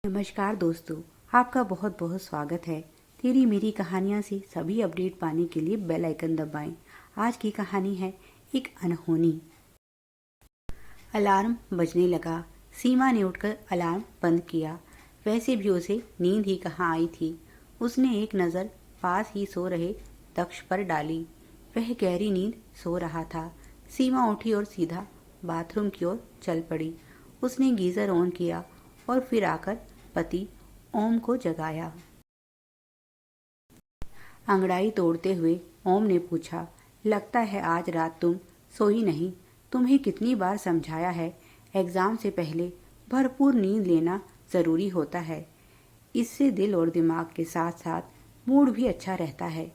नमस्कार दोस्तों, आपका बहुत बहुत स्वागत है। तेरी मेरी कहानियाँ से सभी अपडेट पाने के लिए बेल आइकन दबाएं। आज की कहानी है एक अनहोनी। अलार्म बजने लगा। सीमा ने उठकर अलार्म बंद किया। वैसे भी उसे नींद ही कहाँ आई थी। उसने एक नज़र पास ही सो रहे दक्ष पर डाली। वह गहरी नींद सो रहा था। सीमा उठी और सीधा बाथरूम की ओर चल पड़ी। उसने गीज़र ऑन किया और फिर आकर पति ओम को जगाया। अंगड़ाई तोड़ते हुए ओम ने पूछा, लगता है आज रात तुम सोई नहीं। तुम्हें कितनी बार समझाया है, एग्जाम से पहले भरपूर नींद लेना जरूरी होता है। इससे दिल और दिमाग के साथ साथ मूड भी अच्छा रहता है।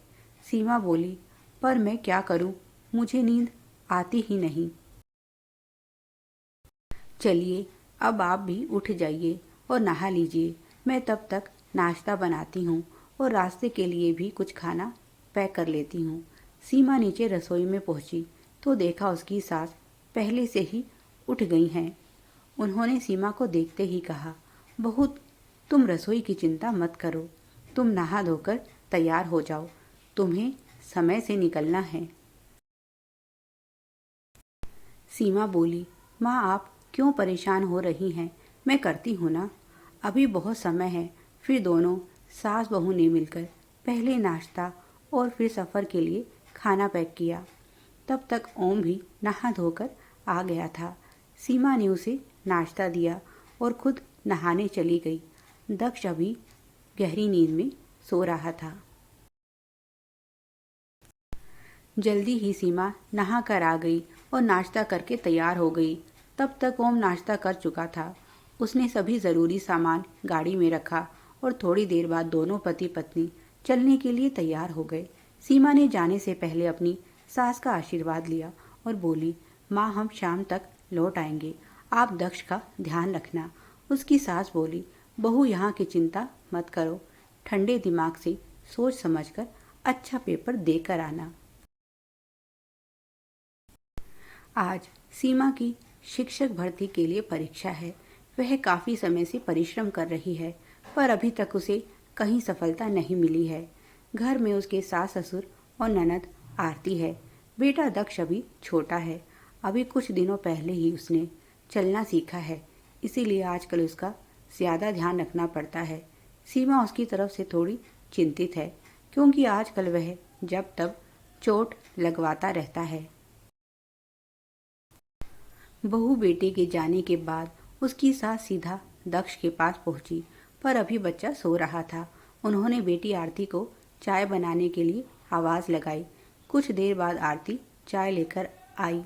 सीमा बोली, पर मैं क्या करूं, मुझे नींद आती ही नहीं। चलिए अब आप भी उठ जाइए और नहा लीजिए। मैं तब तक नाश्ता बनाती हूँ और रास्ते के लिए भी कुछ खाना पैक कर लेती हूँ। सीमा नीचे रसोई में पहुँची तो देखा उसकी सास पहले से ही उठ गई हैं। उन्होंने सीमा को देखते ही कहा, बहू तुम रसोई की चिंता मत करो, तुम नहा धोकर तैयार हो जाओ, तुम्हें समय से निकलना है। सीमा बोली, माँ आप क्यों परेशान हो रही हैं, मैं करती हूँ ना, अभी बहुत समय है। फिर दोनों सास बहू ने मिलकर पहले नाश्ता और फिर सफ़र के लिए खाना पैक किया। तब तक ओम भी नहा धोकर आ गया था। सीमा ने उसे नाश्ता दिया और खुद नहाने चली गई। दक्ष अभी गहरी नींद में सो रहा था। जल्दी ही सीमा नहा कर आ गई और नाश्ता करके तैयार हो गई। तब तक ओम नाश्ता कर चुका था। उसने सभी ज़रूरी सामान गाड़ी में रखा और थोड़ी देर बाद दोनों पति पत्नी चलने के लिए तैयार हो गए। सीमा ने जाने से पहले अपनी सास का आशीर्वाद लिया और बोली, माँ हम शाम तक लौट आएंगे, आप दक्ष का ध्यान रखना। उसकी सास बोली, बहू यहाँ की चिंता मत करो, ठंडे दिमाग से सोच समझकर अच्छा पेपर देकर आना। आज सीमा की शिक्षक भर्ती के लिए परीक्षा है। वह काफ़ी समय से परिश्रम कर रही है, पर अभी तक उसे कहीं सफलता नहीं मिली है। घर में उसके सास ससुर और ननद आरती है। बेटा दक्ष अभी छोटा है, अभी कुछ दिनों पहले ही उसने चलना सीखा है, इसीलिए आजकल उसका ज़्यादा ध्यान रखना पड़ता है। सीमा उसकी तरफ से थोड़ी चिंतित है, क्योंकि आजकल वह जब तब चोट लगवाता रहता है। बहू बेटे के जाने के बाद उसकी सास सीधा दक्ष के पास पहुंची, पर अभी बच्चा सो रहा था। उन्होंने बेटी आरती को चाय बनाने के लिए आवाज़ लगाई। कुछ देर बाद आरती चाय लेकर आई।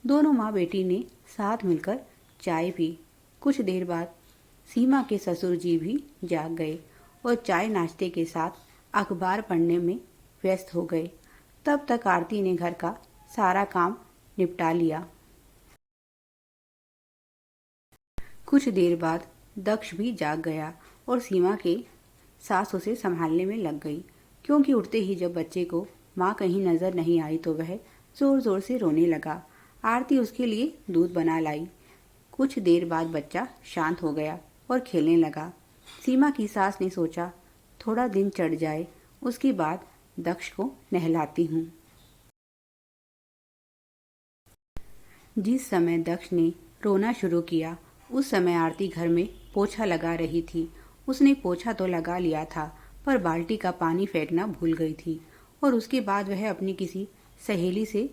दोनों माँ बेटी ने साथ मिलकर चाय पी। कुछ देर बाद सीमा के ससुर जी भी जाग गए और चाय नाश्ते के साथ अखबार पढ़ने में व्यस्त हो गए। तब तक आरती ने घर का सारा काम निपटा लिया। कुछ देर बाद दक्ष भी जाग गया और सीमा के सास उसे संभालने में लग गई, क्योंकि उठते ही जब बच्चे को माँ कहीं नजर नहीं आई तो वह जोर जोर से रोने लगा। आरती उसके लिए दूध बना लाई। कुछ देर बाद बच्चा शांत हो गया और खेलने लगा। सीमा की सास ने सोचा, थोड़ा दिन चढ़ जाए, उसके बाद दक्ष को नहलाती हूँ। जिस समय दक्ष ने रोना शुरू किया उस समय आरती घर में पोछा लगा रही थी। उसने पोछा तो लगा लिया था, पर बाल्टी का पानी फेंकना भूल गई थी और उसके बाद वह अपनी किसी सहेली से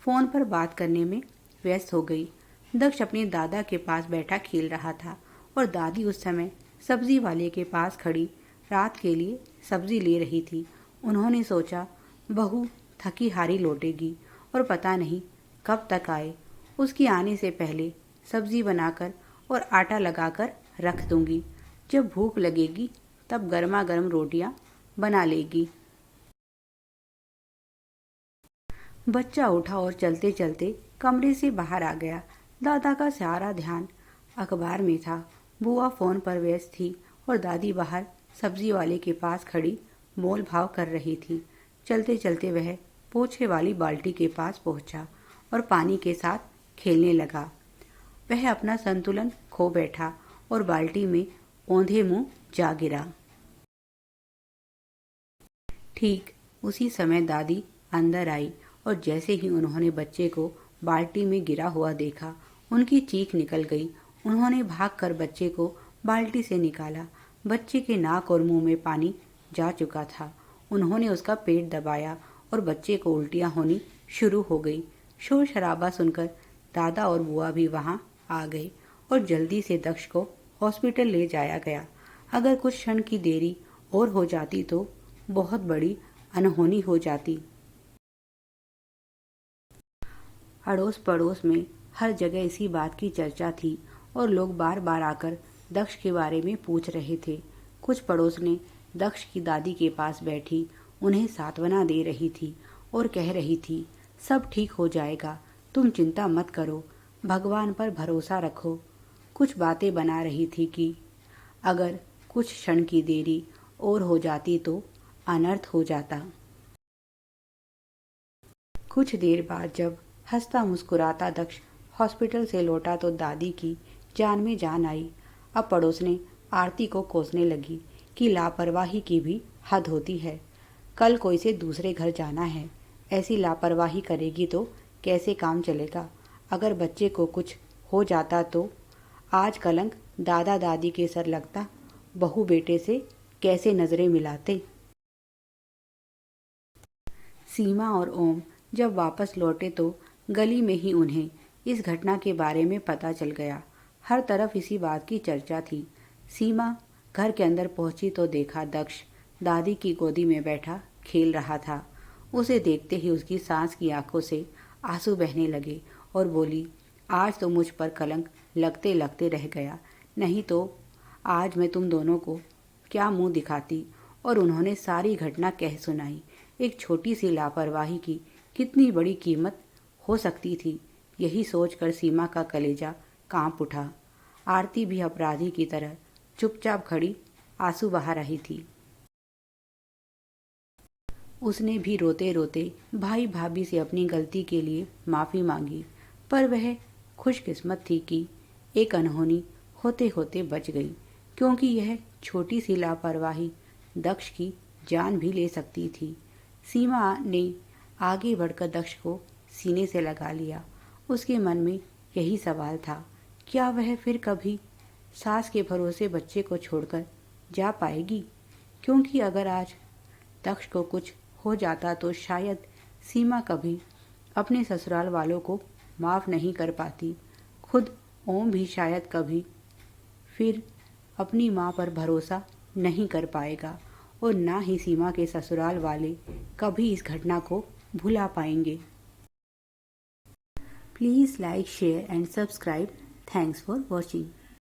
फ़ोन पर बात करने में व्यस्त हो गई। दक्ष अपने दादा के पास बैठा खेल रहा था और दादी उस समय सब्जी वाले के पास खड़ी रात के लिए सब्जी ले रही थी। उन्होंने सोचा, बहू थकी हारी लौटेगी और पता नहीं कब तक आए। उसके आने से पहले सब्जी बनाकर और आटा लगाकर रख दूंगी। जब भूख लगेगी तब गर्मा गर्म रोटियां बना लेगी। बच्चा उठा और चलते चलते कमरे से बाहर आ गया। दादा का सारा ध्यान अखबार में था। बुआ फोन पर व्यस्त थी और दादी बाहर सब्जी वाले के पास खड़ी मोल भाव कर रही थी। चलते चलते वह पोछे वाली बाल्टी के पास पहुंचा और पानी के साथ खेलने लगा। वह अपना संतुलन खो बैठा और बाल्टी में औंधे मुंह जा गिरा। ठीक उसी समय दादी अंदर आई और जैसे ही उन्होंने बच्चे को बाल्टी में गिरा हुआ देखा, उनकी चीख निकल गई। उन्होंने भागकर बच्चे को बाल्टी से निकाला। बच्चे के नाक और मुंह में पानी जा चुका था। उन्होंने उसका पेट दबाया और बच्चे को उल्टियां होनी शुरू हो गई। शोर शराबा सुनकर दादा और बुआ भी वहां आ गए और जल्दी से दक्ष को हॉस्पिटल ले जाया गया। अगर कुछ क्षण की देरी और हो जाती तो बहुत बड़ी अनहोनी हो जाती। अड़ोस पड़ोस में हर जगह इसी बात की चर्चा थी और लोग बार बार आकर दक्ष के बारे में पूछ रहे थे। कुछ पड़ोसनें दक्ष की दादी के पास बैठी उन्हें सांत्वना दे रही थी और कह रही थी, सब ठीक हो जाएगा, तुम चिंता मत करो, भगवान पर भरोसा रखो। कुछ बातें बना रही थी कि अगर कुछ क्षण की देरी और हो जाती तो अनर्थ हो जाता। कुछ देर बाद जब हंसता मुस्कुराता दक्ष हॉस्पिटल से लौटा तो दादी की जान में जान आई। अब पड़ोसने आरती को कोसने लगी कि लापरवाही की भी हद होती है। कल को इसे दूसरे घर जाना है, ऐसी लापरवाही करेगी तो कैसे काम चलेगा। अगर बच्चे को कुछ हो जाता तो आज कलंक दादा दादी के सर लगता, बहू बेटे से कैसे नजरें मिलाते। सीमा और ओम जब वापस लौटे तो गली में ही उन्हें इस घटना के बारे में पता चल गया। हर तरफ इसी बात की चर्चा थी। सीमा घर के अंदर पहुंची तो देखा दक्ष दादी की गोदी में बैठा खेल रहा था। उसे देखते ही उसकी सांस की आंखों से आंसू बहने लगे और बोली, आज तो मुझ पर कलंक लगते लगते रह गया, नहीं तो आज मैं तुम दोनों को क्या मुंह दिखाती। और उन्होंने सारी घटना कह सुनाई। एक छोटी सी लापरवाही की कितनी बड़ी कीमत हो सकती थी, यही सोचकर सीमा का कलेजा कांप उठा। आरती भी अपराधी की तरह चुपचाप खड़ी आंसू बहा रही थी। उसने भी रोते रोते भाई भाभी से अपनी गलती के लिए माफ़ी मांगी, पर वह खुशकिस्मत थी कि एक अनहोनी होते होते बच गई, क्योंकि यह छोटी सी लापरवाही दक्ष की जान भी ले सकती थी। सीमा ने आगे बढ़कर दक्ष को सीने से लगा लिया। उसके मन में यही सवाल था, क्या वह फिर कभी सास के भरोसे बच्चे को छोड़कर जा पाएगी। क्योंकि अगर आज दक्ष को कुछ हो जाता तो शायद सीमा कभी अपने ससुराल वालों को माफ़ नहीं कर पाती। खुद ओम भी शायद कभी फिर अपनी माँ पर भरोसा नहीं कर पाएगा और ना ही सीमा के ससुराल वाले कभी इस घटना को भुला पाएंगे। Please like, share and subscribe. Thanks for watching.